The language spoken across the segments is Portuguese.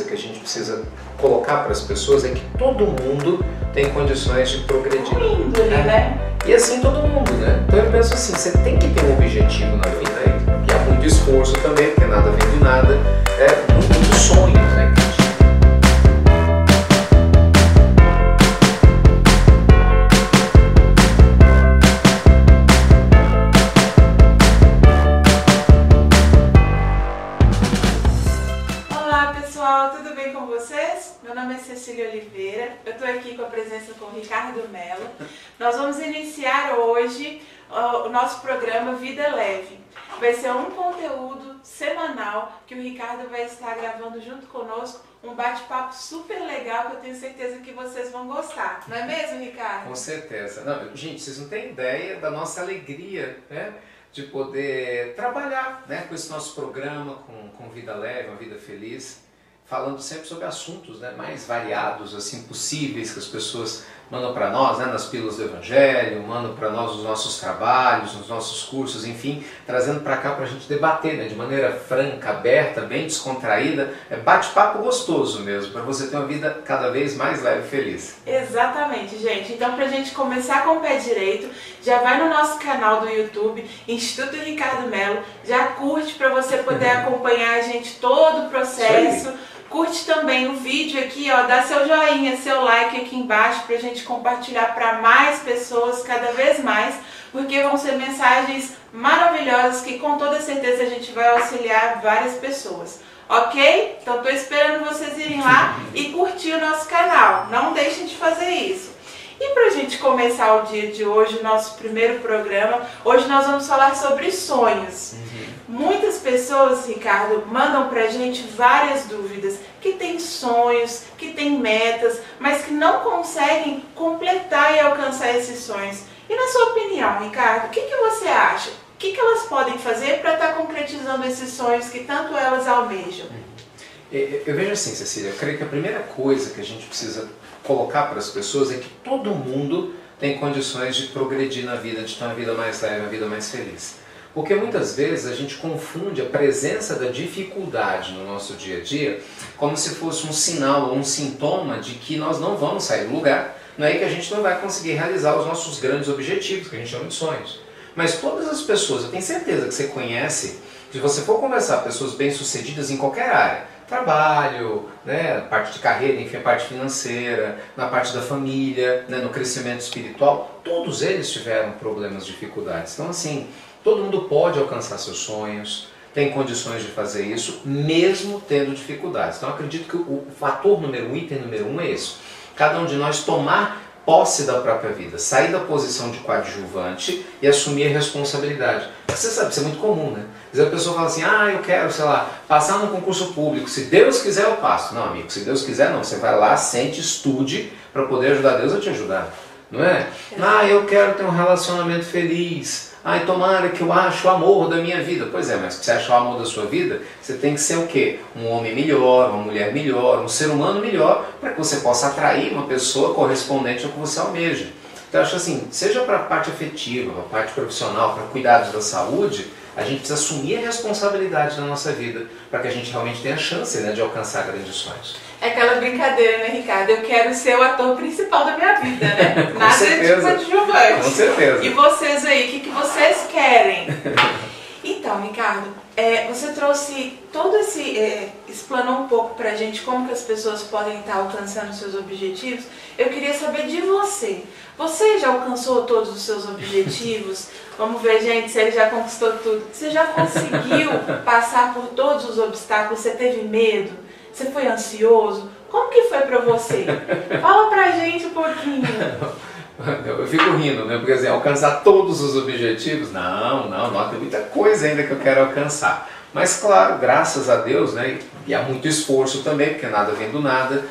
que a gente precisa colocar para as pessoas é que todo mundo tem condições de progredir. Índole, né? E assim todo mundo, né? Então eu penso assim, você tem que ter um objetivo na vida, e há muito esforço também, porque nada vem do nada, muito sonhos, né? Olá pessoal, tudo bem com vocês? Meu nome é Cecília Oliveira, eu estou aqui com a presença com o Ricardo Mello. Nós vamos iniciar hoje o nosso programa Vida Leve. Vai ser um conteúdo semanal que o Ricardo vai estar gravando junto conosco, um bate-papo super legal que eu tenho certeza que vocês vão gostar. Não é mesmo, Ricardo? Com certeza. Não, gente, vocês não têm ideia da nossa alegria, né? De poder trabalhar, né, com esse nosso programa, com Vida Leve, uma vida feliz, falando sempre sobre assuntos, né, mais variados assim, possíveis, que as pessoas mandam para nós, né, nas pílulas do Evangelho, mandam para nós os nossos trabalhos, nos nossos cursos, enfim, trazendo para cá para a gente debater, né, de maneira franca, aberta, bem descontraída, bate-papo gostoso mesmo, para você ter uma vida cada vez mais leve e feliz. Exatamente, gente. Então, para a gente começar com o pé direito, já vai no nosso canal do YouTube, Instituto Ricardo Mello, já curte para você poder acompanhar a gente todo o processo. Curte também o vídeo aqui, ó, dá seu joinha, seu like aqui embaixo pra gente compartilhar para mais pessoas, cada vez mais, porque vão ser mensagens maravilhosas que com toda certeza a gente vai auxiliar várias pessoas. Ok? Então tô esperando vocês irem lá e curtir o nosso canal. Não deixem de fazer isso. E pra gente começar o dia de hoje, o nosso primeiro programa, hoje nós vamos falar sobre sonhos. Muitas pessoas, Ricardo, mandam pra gente várias dúvidas, que têm sonhos, que têm metas, mas que não conseguem completar e alcançar esses sonhos. E na sua opinião, Ricardo, o que você acha? O que elas podem fazer para estar concretizando esses sonhos que tanto elas almejam? Eu vejo assim, Cecília, eu creio que a primeira coisa que a gente precisa colocar para as pessoas é que todo mundo tem condições de progredir na vida, de ter uma vida mais leve, uma vida mais feliz. Porque muitas vezes a gente confunde a presença da dificuldade no nosso dia a dia como se fosse um sinal ou um sintoma de que nós não vamos sair do lugar, não é que a gente não vai conseguir realizar os nossos grandes objetivos, que a gente chama de sonhos. Mas todas as pessoas, eu tenho certeza que você conhece, se você for conversar com pessoas bem-sucedidas em qualquer área, trabalho, né, parte de carreira, enfim, a parte financeira, na parte da família, né, no crescimento espiritual, todos eles tiveram problemas, dificuldades. Então assim, todo mundo pode alcançar seus sonhos, tem condições de fazer isso, mesmo tendo dificuldades. Então eu acredito que o fator número um, item número um é isso. Cada um de nós tomar posse da própria vida, sair da posição de coadjuvante e assumir a responsabilidade. Porque você sabe, isso é muito comum, né? Às vezes a pessoa fala assim, eu quero, sei lá, passar num concurso público, se Deus quiser eu passo. Não, amigo, se Deus quiser não, você vai lá, sente, estude para poder ajudar Deus a te ajudar. Não é? Eu quero ter um relacionamento feliz. Tomara que eu ache o amor da minha vida. Pois é, mas se você achar o amor da sua vida, você tem que ser o quê? Um homem melhor, uma mulher melhor, um ser humano melhor, para que você possa atrair uma pessoa correspondente ao que você almeja. Então eu acho assim, seja para a parte afetiva, para a parte profissional, para cuidados da saúde, a gente precisa assumir a responsabilidade da nossa vida, para que a gente realmente tenha a chance, né, de alcançar grandes sonhos. É aquela brincadeira, né, Ricardo? Eu quero ser o ator principal da minha vida, né? Nada de coadjuvante. Com certeza. E vocês aí, o que vocês querem? Então, Ricardo, você trouxe todo explanou um pouco pra gente como que as pessoas podem estar alcançando seus objetivos. Eu queria saber de você. Você já alcançou todos os seus objetivos? Vamos ver, gente, se ele já conquistou tudo. Você já conseguiu passar por todos os obstáculos? Você teve medo? Você foi ansioso? Como que foi pra você? Fala pra gente um pouquinho. Eu fico rindo, né? Porque assim, alcançar todos os objetivos, não, tem muita coisa ainda que eu quero alcançar. Mas claro, graças a Deus, né? E há muito esforço também, porque nada vem do nada,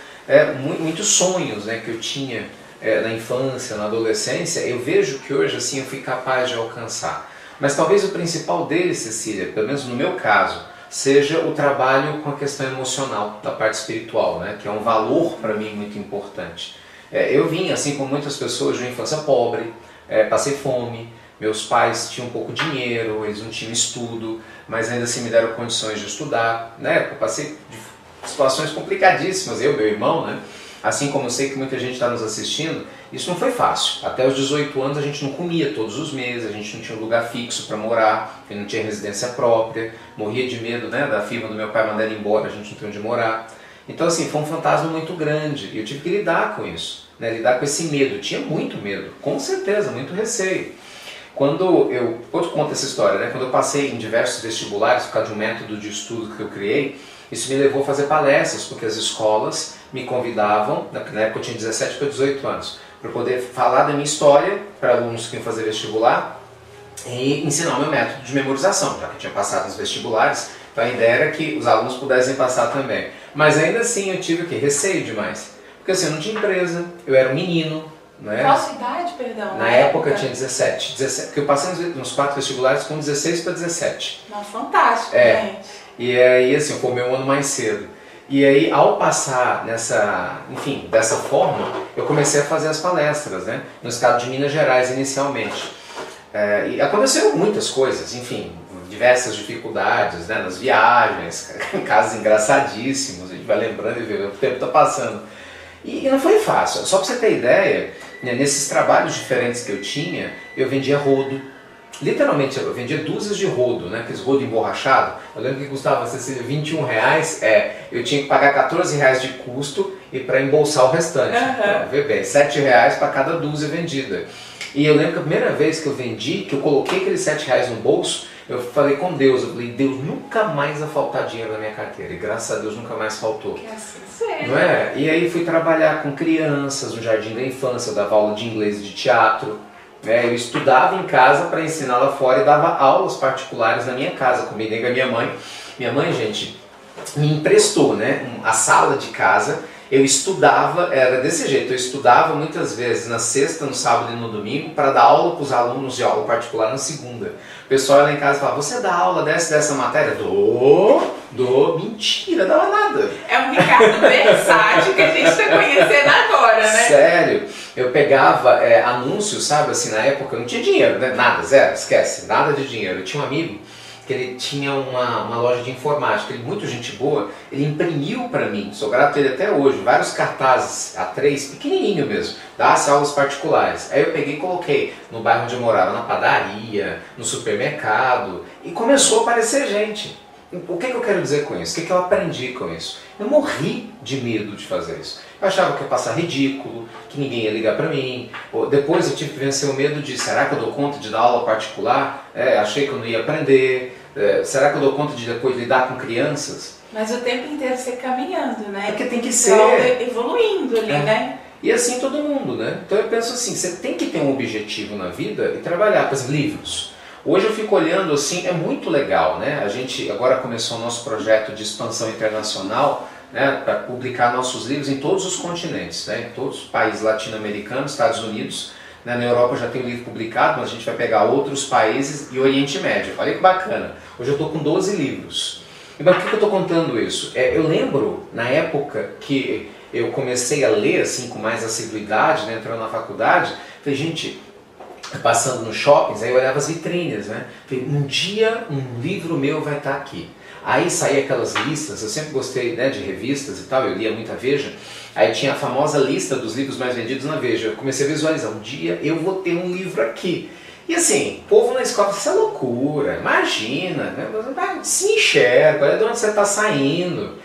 muitos sonhos, né, que eu tinha na infância, na adolescência, eu vejo que hoje assim eu fui capaz de alcançar. Mas talvez o principal deles, Cecília, pelo menos no meu caso, seja o trabalho com a questão emocional, da parte espiritual, né, que é um valor para mim muito importante. Eu vim, assim como muitas pessoas, de uma infância pobre, passei fome, meus pais tinham pouco dinheiro, eles não tinham estudo, mas ainda assim me deram condições de estudar. Na época eu passei situações complicadíssimas, eu, meu irmão, né? Assim como eu sei que muita gente está nos assistindo, isso não foi fácil. Até os 18 anos a gente não comia todos os meses, a gente não tinha um lugar fixo para morar, a gente não tinha residência própria, morria de medo, né, da firma do meu pai mandar ele embora, a gente não tinha onde morar. Então assim, foi um fantasma muito grande e eu tive que lidar com isso, né, lidar com esse medo. Eu tinha muito medo, com certeza, muito receio. Quando eu conto essa história, né, quando eu passei em diversos vestibulares por causa de um método de estudo que eu criei, isso me levou a fazer palestras, porque as escolas me convidavam, na época eu tinha 17 para 18 anos, para poder falar da minha história para alunos que iam fazer vestibular e ensinar o meu método de memorização, já que eu tinha passado nos vestibulares, então a ideia era que os alunos pudessem passar também. Mas ainda assim eu tive o quê? Receio demais, porque assim, eu não tinha empresa, eu era um menino. Né? Qual a sua idade, perdão? Na época eu tinha 17, porque eu passei nos 4 vestibulares com 16 para 17. Não, fantástico, gente. E aí, assim, eu formei um ano mais cedo. E aí, ao passar dessa forma, eu comecei a fazer as palestras, né? No estado de Minas Gerais, inicialmente. E aconteceram muitas coisas, enfim, diversas dificuldades, né? Nas viagens, casos engraçadíssimos, a gente vai lembrando e vê, o tempo está passando. E não foi fácil, só para você ter ideia, né, nesses trabalhos diferentes que eu tinha, eu vendia rodo. Literalmente, eu vendia dúzias de rodo, né? Aqueles rodo emborrachado. Eu lembro que custava R$21, eu tinha que pagar R$14 de custo e para embolsar o restante. Então, vê bem, R$7 para cada dúzia vendida. E eu lembro que a primeira vez que eu vendi, que eu coloquei aqueles R$7 no bolso, eu falei com Deus, eu falei, Deus, nunca mais vai faltar dinheiro na minha carteira. E graças a Deus nunca mais faltou. Que assim seja. Não é? E aí fui trabalhar com crianças no jardim da infância, eu dava aula de inglês e de teatro. Eu estudava em casa para ensinar lá fora e dava aulas particulares na minha casa, combinei com a minha mãe. Minha mãe, gente, me emprestou, né, a sala de casa. Eu estudava, era desse jeito, eu estudava muitas vezes na sexta, no sábado e no domingo para dar aula para os alunos de aula particular na segunda. O pessoal ia lá em casa e falava, você dá aula dessa matéria? Dou, mentira, dava nada. É um Ricardo versátil que a gente está conhecendo agora, né? Sério, eu pegava anúncios, sabe, assim, na época eu não tinha dinheiro, né? Nada, zero, esquece, nada de dinheiro. Eu tinha um amigo que ele tinha uma loja de informática, ele muito gente boa, ele imprimiu para mim, sou grato a ele até hoje, vários cartazes A3, pequenininho mesmo, das aulas particulares. Aí eu peguei e coloquei no bairro onde eu morava, na padaria, no supermercado, e começou a aparecer gente. O que eu quero dizer com isso? O que eu aprendi com isso? Eu morri de medo de fazer isso. Eu achava que ia passar ridículo, que ninguém ia ligar para mim. Depois eu tive que vencer o medo de, será que eu dou conta de dar aula particular? Achei que eu não ia aprender. Será que eu dou conta de depois lidar com crianças? Mas o tempo inteiro você caminhando, né? Porque tem que ser. Evoluindo ali, né? E assim todo mundo, né? Então eu penso assim, você tem que ter um objetivo na vida e trabalhar com os livros. Hoje eu fico olhando assim, é muito legal, né? A gente agora começou o nosso projeto de expansão internacional, né, para publicar nossos livros em todos os continentes, né, em todos os países latino-americanos, Estados Unidos, né, na Europa já tem o livro publicado, mas a gente vai pegar outros países e Oriente Médio. Olha que bacana, hoje eu estou com 12 livros. E por que eu estou contando isso? Eu lembro, na época que eu comecei a ler assim, com mais assiduidade, né, entrando na faculdade, falei, gente, passando nos shoppings, aí eu olhava as vitrines, né, falei, um dia um livro meu vai estar aqui. Aí saía aquelas listas, eu sempre gostei, né, de revistas e tal, eu lia muita Veja, aí tinha a famosa lista dos livros mais vendidos na Veja, eu comecei a visualizar, um dia eu vou ter um livro aqui. E assim, o povo na escola, isso é loucura, imagina, né, se enxerga, olha de onde você está saindo.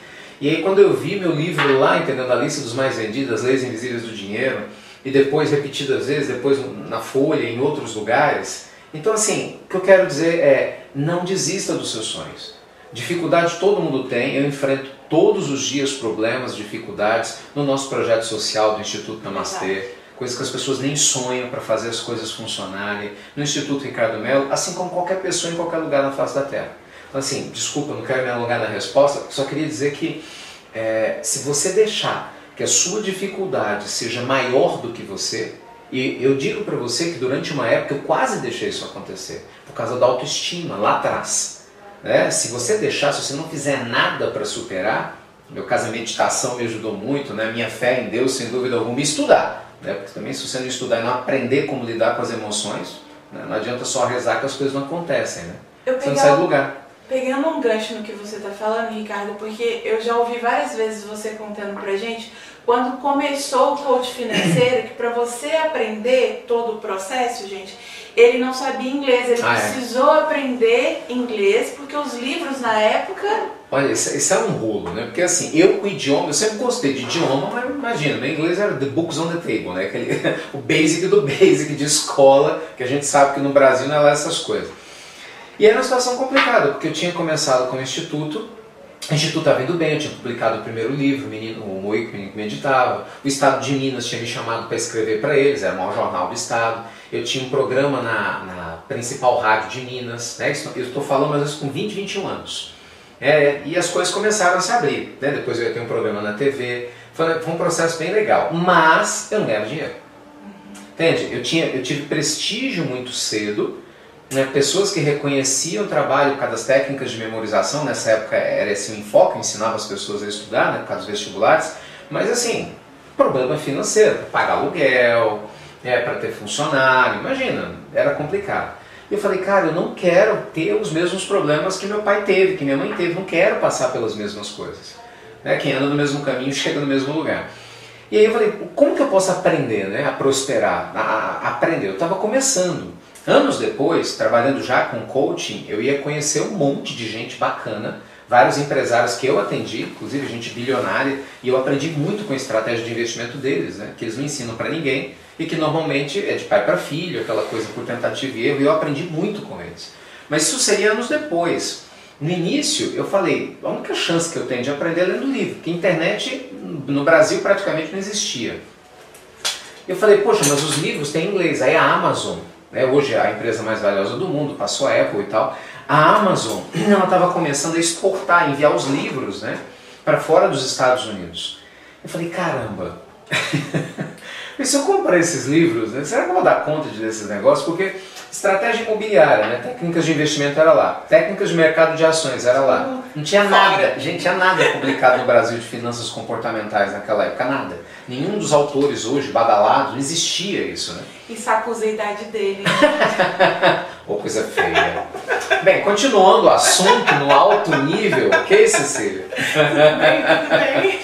E aí quando eu vi meu livro lá, entendendo, a lista dos mais vendidos, As Leis Invisíveis do Dinheiro, e depois repetidas vezes, depois na Folha, em outros lugares, então assim, o que eu quero dizer é, não desista dos seus sonhos. Dificuldade todo mundo tem, eu enfrento todos os dias problemas, dificuldades no nosso projeto social do Instituto Namastê, coisas que as pessoas nem sonham para fazer as coisas funcionarem, no Instituto Ricardo Mello, assim como qualquer pessoa em qualquer lugar na face da Terra. Então assim, desculpa, não quero me alongar na resposta, só queria dizer que se você deixar que a sua dificuldade seja maior do que você, e eu digo para você que durante uma época eu quase deixei isso acontecer, por causa da autoestima lá atrás. Se você deixar, se você não fizer nada para superar, meu caso a meditação me ajudou muito, né? Minha fé em Deus sem dúvida alguma, e estudar, né? Porque também se você não estudar e não aprender como lidar com as emoções, né? Não adianta só rezar que as coisas não acontecem, né? Você não sai do lugar. Pegando um gancho no que você está falando, Ricardo, porque eu já ouvi várias vezes você contando pra gente, quando começou o coach financeiro, que para você aprender todo o processo, gente, ele não sabia inglês, ele precisou aprender inglês, porque os livros na época... Olha, isso é um rolo, né? Porque assim, eu com idioma, eu sempre gostei de idioma, mas imagina, meu inglês era the books on the table, né? O basic do basic de escola, que a gente sabe que no Brasil não é lá essas coisas. E era uma situação complicada, porque eu tinha começado com o Instituto estava indo bem, eu tinha publicado o primeiro livro, o Moico, o Menino que Meditava, o Estado de Minas tinha me chamado para escrever para eles, era o maior jornal do Estado, eu tinha um programa na principal rádio de Minas, né? Eu estou falando mais ou menos com 20, 21 anos. E as coisas começaram a se abrir, né? Depois eu ia ter um programa na TV, foi um processo bem legal, mas eu não ganhava dinheiro. Entende? Eu tive prestígio muito cedo, né, pessoas que reconheciam o trabalho por causa das técnicas de memorização, nessa época era esse o enfoque, eu ensinava as pessoas a estudar, né, por causa dos vestibulares, mas assim, problema financeiro, pagar aluguel, para ter funcionário, imagina, era complicado. E eu falei, cara, eu não quero ter os mesmos problemas que meu pai teve, que minha mãe teve, não quero passar pelas mesmas coisas. Né, quem anda no mesmo caminho chega no mesmo lugar. E aí eu falei, como que eu posso aprender, né, a prosperar, a aprender? Eu estava começando. Anos depois, trabalhando já com coaching, eu ia conhecer um monte de gente bacana, vários empresários que eu atendi, inclusive gente bilionária, e eu aprendi muito com a estratégia de investimento deles, né, que eles não ensinam para ninguém e que normalmente é de pai para filho, aquela coisa por tentativa e erro, e eu aprendi muito com eles. Mas isso seria anos depois. No início, eu falei, a única chance que eu tenho de aprender é lendo livro, porque a internet no Brasil praticamente não existia. Eu falei, poxa, mas os livros têm inglês, aí a Amazon... Hoje é a empresa mais valiosa do mundo, passou a Apple e tal. A Amazon, ela estava começando a exportar, enviar os livros, né, para fora dos Estados Unidos. Eu falei, caramba, e se eu comprar esses livros, né, será que eu vou dar conta desses negócios? Porque estratégia imobiliária, né, técnicas de investimento era lá, técnicas de mercado de ações era lá. Não tinha nada, gente, tinha nada publicado no Brasil de finanças comportamentais naquela época, nada. Nenhum dos autores hoje, badalados, não existia isso, né? E sacusa a idade dele. Ô, coisa feia. Bem, continuando o assunto no alto nível, ok, Cecília? Tudo bem.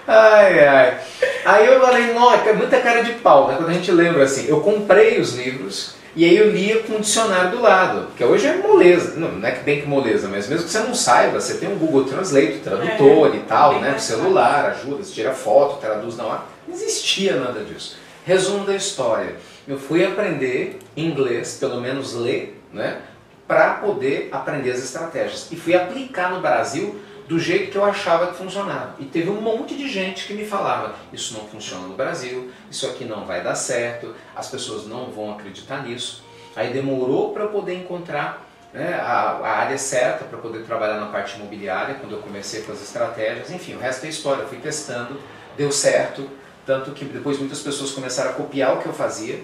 Ai, ai. Aí eu falei, nossa, é muita cara de pau, né? Quando a gente lembra assim, eu comprei os livros e aí eu lia com um dicionário do lado, porque hoje é moleza, não é que bem que moleza, mas mesmo que você não saiba, você tem um Google Translate, tradutor e tal, né? O celular ajuda, você tira foto, traduz na hora. Não existia nada disso. Resumo da história, eu fui aprender inglês, pelo menos ler, né? Para poder aprender as estratégias e fui aplicar no Brasil do jeito que eu achava que funcionava. E teve um monte de gente que me falava, isso não funciona no Brasil, isso aqui não vai dar certo, as pessoas não vão acreditar nisso. Aí demorou para eu poder encontrar, né, a área certa para poder trabalhar na parte imobiliária, quando eu comecei com as estratégias. Enfim, o resto é história, eu fui testando, deu certo, tanto que depois muitas pessoas começaram a copiar o que eu fazia.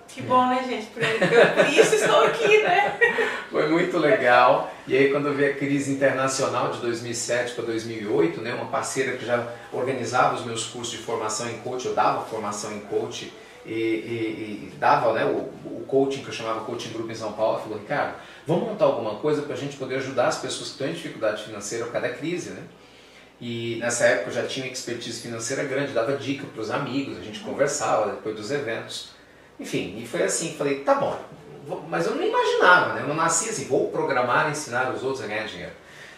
Que bom, né, gente? Por isso estou aqui, né? Foi muito legal. E aí quando eu vi a crise internacional de 2007 para 2008, né, uma parceira que já organizava os meus cursos de formação em coach, eu dava formação em coach e dava, né, o coaching que eu chamava Coaching Group em São Paulo, falou, Ricardo, vamos montar alguma coisa para a gente poder ajudar as pessoas que estão em dificuldade financeira por causa da crise, né? E nessa época eu já tinha expertise financeira grande, dava dica para os amigos, a gente conversava depois dos eventos. Enfim, e foi assim, falei, tá bom, mas eu não imaginava, né? Eu não nasci assim, vou programar e ensinar os outros a ganhar dinheiro.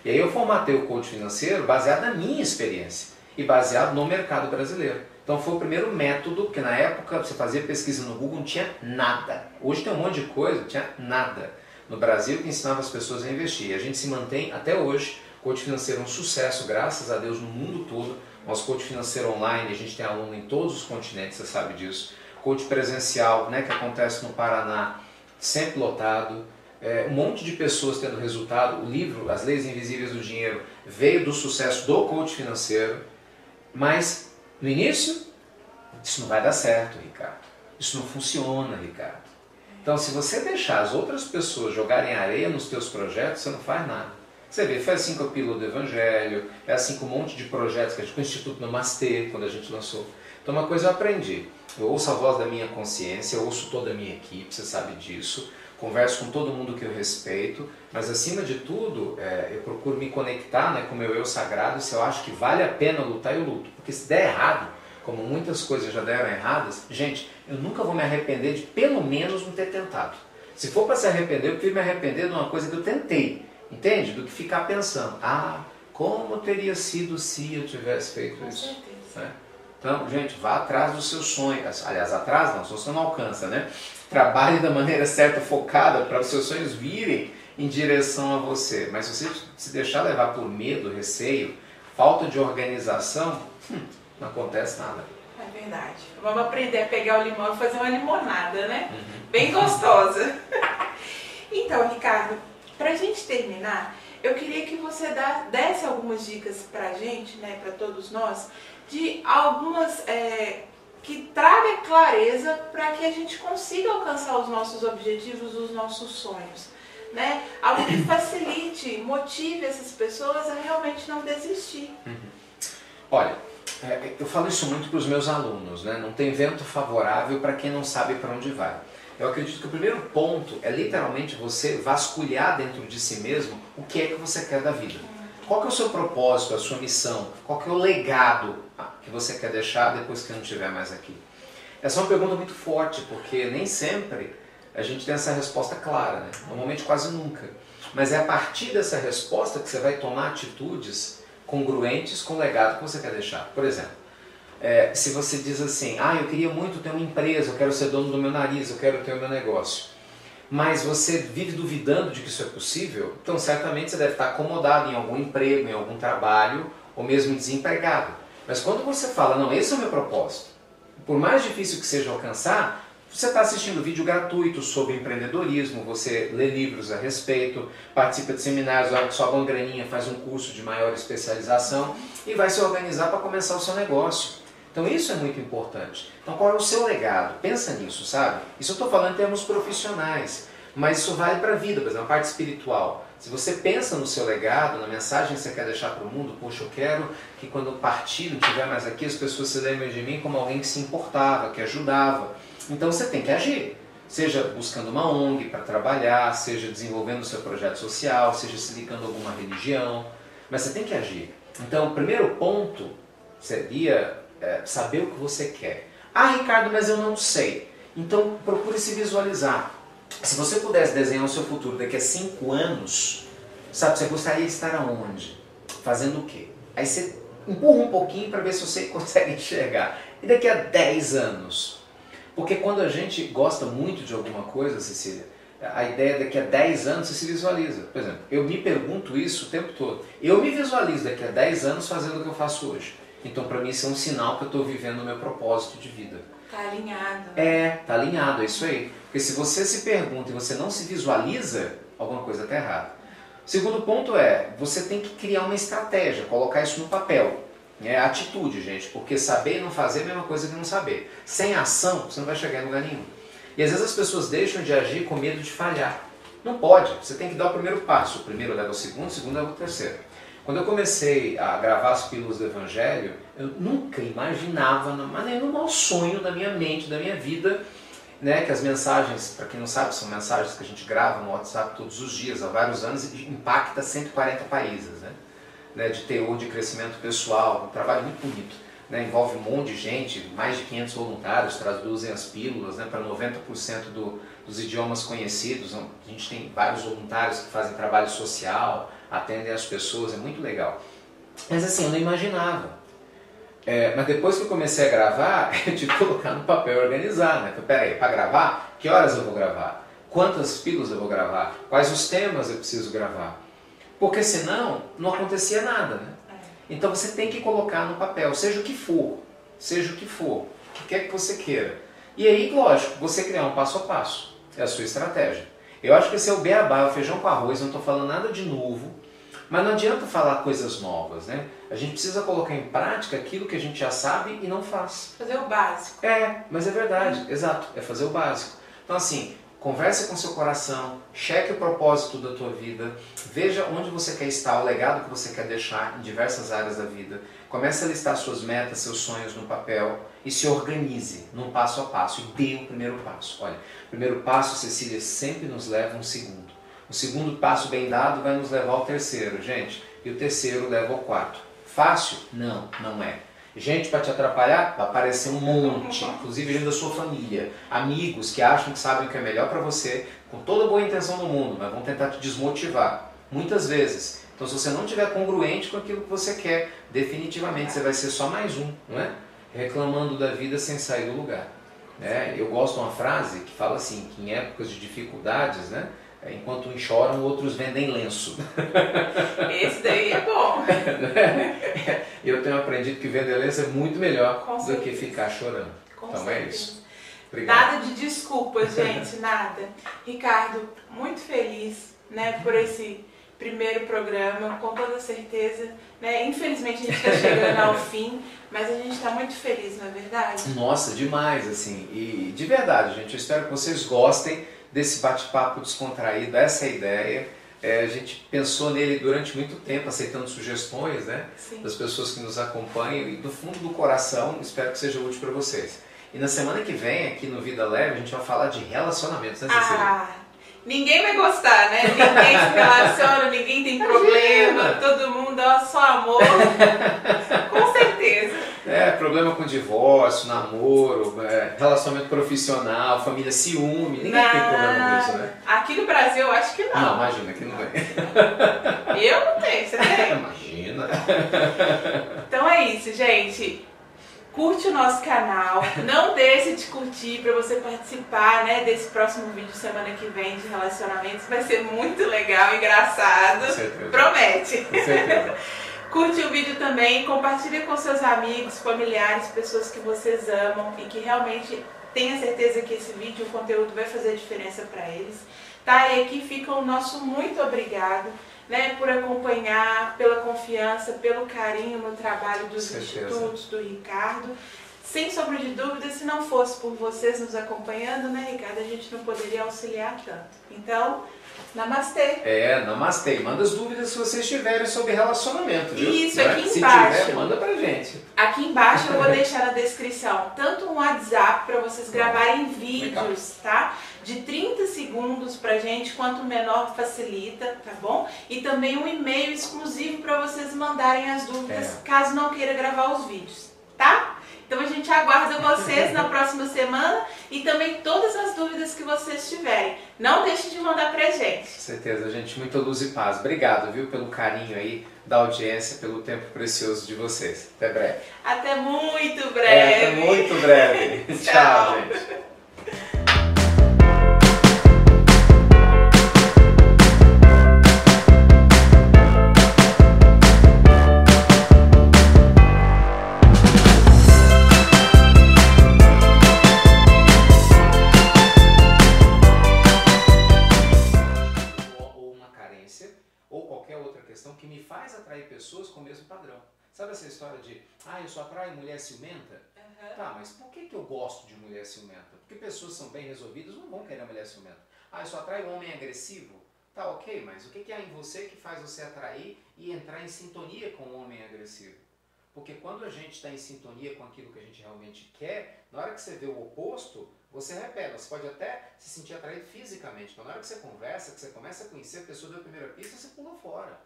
E aí eu formatei o coach financeiro baseado na minha experiência e baseado no mercado brasileiro. Então foi o primeiro método, porque na época você fazia pesquisa no Google, não tinha nada. Hoje tem um monte de coisa, não tinha nada no Brasil que ensinava as pessoas a investir. E a gente se mantém até hoje. Coach financeiro é um sucesso, graças a Deus, no mundo todo. Nosso coach financeiro online, a gente tem aluno em todos os continentes, você sabe disso. Coach presencial, né, que acontece no Paraná, sempre lotado. Um monte de pessoas tendo resultado. O livro, As Leis Invisíveis do Dinheiro, veio do sucesso do coach financeiro. Mas, no início, isso não vai dar certo, Ricardo. Isso não funciona, Ricardo. Então, se você deixar as outras pessoas jogarem areia nos teus projetos, você não faz nada. Você vê, foi assim com a Pílula do Evangelho, é assim com um monte de projetos que a gente, com o Instituto Namastê, quando a gente lançou. Então, uma coisa eu aprendi. Eu ouço a voz da minha consciência, eu ouço toda a minha equipe, você sabe disso. converso com todo mundo que eu respeito, mas acima de tudo, eu procuro me conectar, né, com o meu eu sagrado. Se eu acho que vale a pena lutar, eu luto. Porque se der errado, como muitas coisas já deram erradas, gente, eu nunca vou me arrepender de pelo menos não ter tentado. Se for para se arrepender, eu prefiro me arrepender de uma coisa que eu tentei, entende? Do que ficar pensando, como teria sido se eu tivesse feito isso? Com certeza. Né? Então, gente, vá atrás dos seus sonhos. Aliás, atrás não, se você não alcança, né? Trabalhe da maneira certa, focada, para os seus sonhos virem em direção a você. Mas se você se deixar levar por medo, receio, falta de organização, não acontece nada. É verdade. Vamos aprender a pegar o limão e fazer uma limonada, né? Bem gostosa. Então, Ricardo, para a gente terminar, eu queria que você desse algumas dicas para a gente, né, para todos nós, de algumas que tragam clareza para que a gente consiga alcançar os nossos objetivos, os nossos sonhos. Né? Algo que facilite, motive essas pessoas a realmente não desistir. Olha, eu falo isso muito para os meus alunos, né? Não tem vento favorável para quem não sabe para onde vai. Eu acredito que o primeiro ponto é literalmente você vasculhar dentro de si mesmo o que é que você quer da vida. Qual que é o seu propósito, a sua missão? Qual que é o legado que você quer deixar depois que não estiver mais aqui? Essa é uma pergunta muito forte, porque nem sempre a gente tem essa resposta clara, né? Normalmente quase nunca. Mas é a partir dessa resposta que você vai tomar atitudes congruentes com o legado que você quer deixar. Por exemplo, se você diz assim, eu queria muito ter uma empresa, eu quero ser dono do meu nariz, eu quero ter o meu negócio, mas você vive duvidando de que isso é possível, então certamente você deve estar acomodado em algum emprego, em algum trabalho, ou mesmo desempregado. Mas quando você fala, não, esse é o meu propósito, por mais difícil que seja alcançar, você está assistindo vídeo gratuito sobre empreendedorismo, você lê livros a respeito, participa de seminários, sobe uma graninha, faz um curso de maior especialização e vai se organizar para começar o seu negócio. Então isso é muito importante. Então qual é o seu legado? Pensa nisso, sabe? Isso eu estou falando em termos profissionais, mas isso vale para a vida, por exemplo, a parte espiritual. Se você pensa no seu legado, na mensagem que você quer deixar para o mundo, poxa, eu quero que quando eu partir, não estiver mais aqui, as pessoas se lembrem de mim como alguém que se importava, que ajudava. Então você tem que agir, seja buscando uma ONG para trabalhar, seja desenvolvendo o seu projeto social, seja se ligando a alguma religião, mas você tem que agir. Então o primeiro ponto seria saber o que você quer. Ricardo, mas eu não sei. Então procure se visualizar. Se você pudesse desenhar o seu futuro daqui a 5 anos, sabe, você gostaria de estar aonde? Fazendo o quê? Aí você empurra um pouquinho para ver se você consegue enxergar. E daqui a 10 anos? Porque quando a gente gosta muito de alguma coisa, Cecília, a ideia é daqui a 10 anos você se visualiza. Por exemplo, eu me pergunto isso o tempo todo. Eu me visualizo daqui a 10 anos fazendo o que eu faço hoje. Então para mim isso é um sinal que eu estou vivendo o meu propósito de vida. Está alinhado. Está alinhado, é isso aí. Porque se você se pergunta e você não se visualiza, alguma coisa está errada. O segundo ponto você tem que criar uma estratégia, colocar isso no papel. Atitude, gente, porque saber e não fazer é a mesma coisa que não saber. Sem ação, você não vai chegar em lugar nenhum. E às vezes as pessoas deixam de agir com medo de falhar. Não pode, você tem que dar o primeiro passo. O primeiro leva o segundo leva o terceiro. Quando eu comecei a gravar as pílulas do Evangelho, eu nunca imaginava, mas nem no mau sonho da minha mente, da minha vida, né, que as mensagens, para quem não sabe, são mensagens que a gente grava no WhatsApp todos os dias, há vários anos, e impacta 140 países, né, de teor de crescimento pessoal, um trabalho muito bonito. Né, envolve um monte de gente, mais de 500 voluntários traduzem as pílulas, né, para 90% dos idiomas conhecidos. A gente tem vários voluntários que fazem trabalho social, atendem as pessoas, é muito legal. Mas assim, eu não imaginava. Mas depois que eu comecei a gravar, eu tive que colocar no papel e organizar. Né? Então, peraí, para gravar, que horas eu vou gravar? Quantas pílulas eu vou gravar? Quais os temas eu preciso gravar? Porque senão não acontecia nada, né? Então você tem que colocar no papel, seja o que for, o que quer que você queira. E aí, lógico, você criar um passo a passo, é a sua estratégia. Eu acho que esse é o beabá, o feijão com arroz, não estou falando nada de novo, mas não adianta falar coisas novas, né? A gente precisa colocar em prática aquilo que a gente já sabe e não faz. Fazer o básico. Mas é verdade, exato, é fazer o básico. Então assim, Converse com seu coração, cheque o propósito da tua vida, veja onde você quer estar, o legado que você quer deixar em diversas áreas da vida. Comece a listar suas metas, seus sonhos no papel e se organize num passo a passo e dê o primeiro passo. Olha, o primeiro passo, Cecília, sempre nos leva a um segundo. O segundo passo bem dado vai nos levar ao terceiro, gente, e o terceiro leva ao quarto. Fácil? Não, não é. Gente para te atrapalhar? Vai aparecer um monte, inclusive gente da sua família, amigos que acham que sabem o que é melhor para você, com toda a boa intenção do mundo, mas vão tentar te desmotivar, muitas vezes. Então se você não estiver congruente com aquilo que você quer, definitivamente você vai ser só mais um, não é? Reclamando da vida sem sair do lugar. Eu gosto de uma frase que fala assim, que em épocas de dificuldades, né? Enquanto uns choram, outros vendem lenço. Esse daí é bom. Eu tenho aprendido que vender lenço é muito melhor do que ficar chorando. Então é isso. Obrigado. Nada de desculpas, gente, nada. Ricardo, muito feliz, né, por esse primeiro programa, com toda certeza. Né? Infelizmente a gente está chegando ao fim, mas a gente está muito feliz, não é verdade? Nossa, demais, assim. E de verdade, gente, eu espero que vocês gostem desse bate-papo descontraído, essa ideia. A gente pensou nele durante muito tempo, aceitando sugestões, né, das pessoas que nos acompanham, e do fundo do coração espero que seja útil para vocês. E na semana que vem, aqui no Vida Leve, a gente vai falar de relacionamentos, né, Cecília? Ninguém vai gostar, né? Ninguém se relaciona, ninguém tem problema, todo mundo é só amor, com certeza. Problema com divórcio, namoro, relacionamento profissional, família, ciúme, ninguém tem problema com isso, né? Aqui no Brasil eu acho que não. Não, imagina, aqui não tem. Eu não tenho, você tem? Imagina. Então é isso, gente. Curte o nosso canal, não deixe de curtir para você participar, né, desse próximo vídeo semana que vem de relacionamentos. Vai ser muito legal, engraçado, promete. Com certeza. Curte o vídeo também, compartilhe com seus amigos, familiares, pessoas que vocês amam e que realmente tenha certeza que esse vídeo, o conteúdo vai fazer diferença para eles. Tá? E aqui fica o nosso muito obrigado, né, por acompanhar, pela confiança, pelo carinho no trabalho dos institutos, do Ricardo. Sem sombra de dúvida, se não fosse por vocês nos acompanhando, né, Ricardo, a gente não poderia auxiliar tanto. Então, namastê. Namastê. Manda as dúvidas se vocês tiverem sobre relacionamento, viu? Isso, aqui embaixo. Se tiver, manda pra gente. Aqui embaixo eu vou deixar na descrição tanto um WhatsApp para vocês gravarem vídeos, tá? De 30 segundos pra gente, quanto menor facilita, tá bom? E também um e-mail exclusivo para vocês mandarem as dúvidas, caso não queira gravar os vídeos, tá? Então a gente aguarda vocês na próxima semana e também todas as dúvidas que vocês tiverem. Não deixe de mandar pra gente. Com certeza, gente. Muita luz e paz. Obrigado, viu, pelo carinho aí da audiência, pelo tempo precioso de vocês. Até breve. Até muito breve. Até muito breve. Tchau, gente. Ou qualquer outra questão que me faz atrair pessoas com o mesmo padrão. Sabe essa história de, eu só atraio mulher ciumenta? Tá, mas por que eu gosto de mulher ciumenta? Porque pessoas são bem resolvidas não vão querer mulher ciumenta. Eu só atraio homem agressivo? Tá, ok, mas o que há em você que faz você atrair e entrar em sintonia com o homem agressivo? Porque quando a gente está em sintonia com aquilo que a gente realmente quer, na hora que você vê o oposto, você repela, você pode até se sentir atraído fisicamente. Então na hora que você conversa, que você começa a conhecer a pessoa da primeira pista, você pula fora.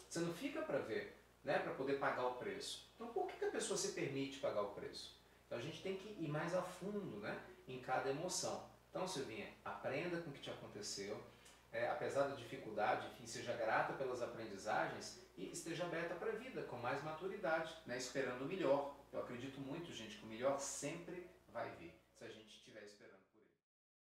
Você não fica para ver, né, para poder pagar o preço. Então por que a pessoa se permite pagar o preço? Então a gente tem que ir mais a fundo, né, em cada emoção. Então, Silvinha, aprenda com o que te aconteceu, apesar da dificuldade, enfim, seja grata pelas aprendizagens e esteja aberta para a vida, com mais maturidade, né, esperando o melhor. Eu acredito muito, gente, que o melhor sempre vai vir.